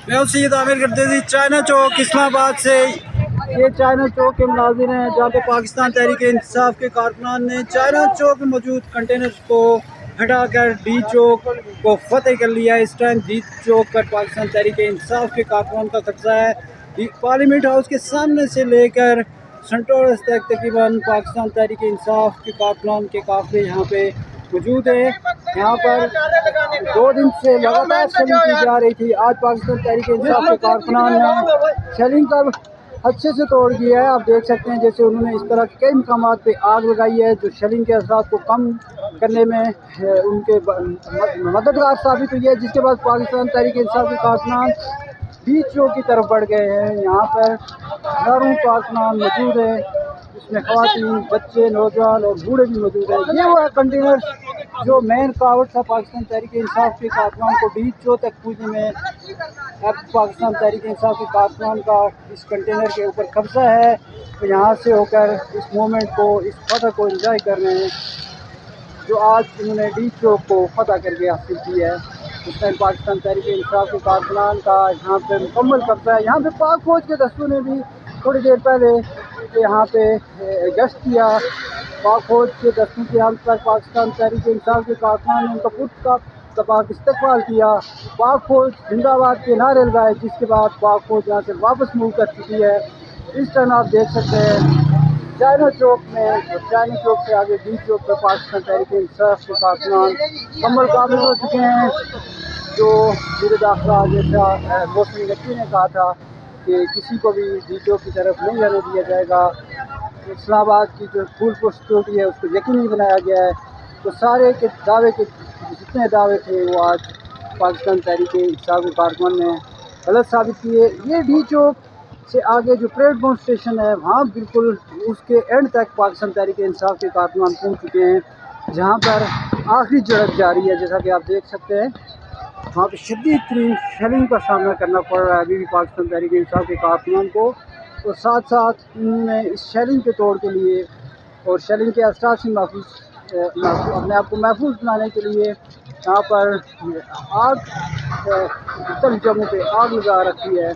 मैं हूं सैयद आमिर गर्देजी, चाइना चौक इस्लामाबाद से। ये चाइना चौक के मुनाजिर हैं जहाँ पे पाकिस्तान तहरीक इंसाफ के कारकुनान ने चाइना चौक में मौजूद कंटेनर्स को हटाकर डी चौक को फतेह कर लिया। इस टाइम डी चौक पर पाकिस्तान तहरीक इंसाफ के कारकुनान का कब्जा है। पार्लियामेंट हाउस के सामने से लेकर सेंट्रल तक तकरीबन पाकिस्तान तहरीक इंसाफ के कारकुनान के काफिले यहाँ पे मौजूद है। यहाँ पर 2 दिन से लगातार शेलिंग की जा रही थी। आज पाकिस्तान तहरीक इंसाफ के कारकुनान ने शेलिंग का अच्छे से तोड़ दिया है। आप देख सकते हैं जैसे उन्होंने इस तरह के कई मकामात पे आग लगाई है जो शेलिंग के असरात को कम करने में उनके मददगार साबित हुई है, जिसके बाद पाकिस्तान तहरीक इंसाफ के कारकुनान बीच चौक की तरफ बढ़ गए हैं। यहाँ पर हज़ारों कारकुनान मौजूद हैं, इसमें ख़वातीन, बच्चे, नौजवान और बूढ़े भी मौजूद हैं। ये वो है कंटेनर जो मेन कावड़ था पाकिस्तान तहरीक इंसाफ के कारकुनान को डी चौक तक पहुँचने में। अब पाकिस्तान तहरीक इंसाफ के कारकुनान का इस कंटेनर के ऊपर कब्जा है, तो यहाँ से होकर इस मोमेंट को, इस फतह को एंजॉय कर रहे हैं जो आज इन्होंने डी चौक को फतह करके हासिल किया है। इस टाइम पाकिस्तान तहरीक इंसाफ के कारकुनान का यहाँ पे मुकम्मल कब्जा है। यहाँ पे पाक फौज के दस्तों ने भी थोड़ी देर पहले यहाँ पे गश्त किया। पाक फौज के दस्तों के हम पर पाकिस्तान तहरीक इंसाफ के कारकुनान ने उनका पुरतपाक इस्तकबाल किया। पाक फौज जिंदाबाद के नारे लगाए, जिसके बाद पाक फौज यहाँ से वापस मूव कर चुकी है। इस टाइम आप देख सकते हैं चाइना चौक में, चाइना चौक से आगे डी चौक पर पाकिस्तान तहरीक इंसाफ के कारकुनान मुकम्मल काबिल हो चुके हैं। जो मेरे दाखिला जैसा मौसमी नकवी ने कहा था कि किसी को भी डी चौक की तरफ नहीं जाने दिया जाएगा, इस्लामाबाद की जो फुल सिक्योरिटी है उसको यकीनी बनाया गया है। तो सारे के दावे के जितने दावे थे वो आज पाकिस्तान तहरीक इंसाफ के कारकुनान ने गलत साबित किए। ये डी चौक से आगे जो परेड ग्राउंड स्टेशन है वहाँ बिल्कुल उसके एंड तक पाकिस्तान तहरीक इंसाफ के कारकुनान पहुँच चुके हैं, जहाँ पर आखिरी झड़प जारी है। जैसा कि आप देख सकते हैं वहाँ पर शदीद तरीन शेलिंग का सामना करना पड़ रहा है अभी भी पाकिस्तान तहरीक इंसाफ के कारकुनान को। और साथ साथ उन्होंने इस शेलिंग के तोड़ के लिए और शेलिंग के असरात से अपने आप को महफूज बनाने के लिए यहाँ पर आग मुख्तलिफ जगहों पे आग लगा रखी है।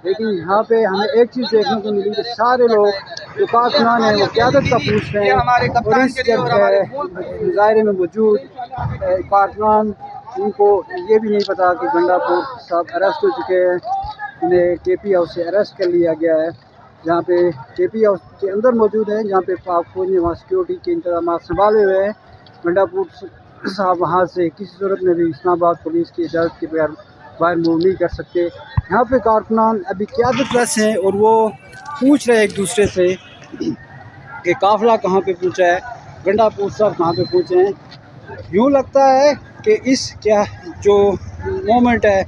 लेकिन यहाँ पे हमें एक चीज़ देखने को मिली कि सारे लोग जो कारकुनान हैं वो क़यादत का पूछ रहे हैं और इस मुजाहरे में मौजूद कारकुनान उनको ये भी नहीं पता कि गंडापुर साहब अरेस्ट हो चुके हैं। उन्हें केपी हाउस से अरेस्ट कर लिया गया है, जहाँ पे केपी हाउस के अंदर मौजूद है, जहाँ पे पाक फौज ने वहाँ सिक्योरिटी के इंतजाम संभाले हुए हैं। गंडापुर साहब वहाँ से किसी सूरत में भी इस्लामाबाद पुलिस की इजाज़त के बगैर बाहर मूव नहीं कर सकते। यहाँ पे कारकुनान अभी क़यादत रस हैं और वो पूछ रहे हैं एक दूसरे से कि काफ़िला कहाँ पे पहुँचा है, गंडापुर साहब कहाँ पे पहुँचे हैं। यूँ लगता है कि इस क्या जो मोमेंट है,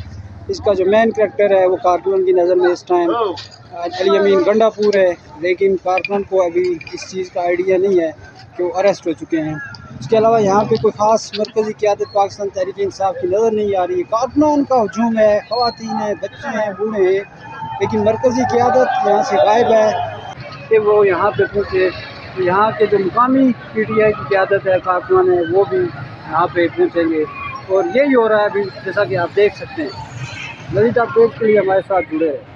इसका जो मेन करैक्टर है वो कारकुनान की नज़र में इस टाइम अली अमीन गंडापुर है, लेकिन कारकुनान को अभी इस चीज़ का आइडिया नहीं है कि वो अरेस्ट हो चुके हैं। इसके अलावा यहाँ पे कोई ख़ास मरकज़ी क़यादत पाकिस्तान तहरीक इंसाफ की नज़र नहीं आ रही है। कारकुनान का हजूम है, ख़वातीन हैं, बच्चे हैं, बूढ़े हैं, लेकिन मरकज़ी क़यादत यहाँ से गायब है कि वो यहाँ पे पहुँचे। यहाँ के जो मुकामी PTI की क़यादत है, कारकुनान है, वो भी यहाँ पे पहुँचेंगे और यही हो रहा है अभी, जैसा कि आप देख सकते हैं। मज़ीद अपडेट के लिए हमारे साथ जुड़े हैं।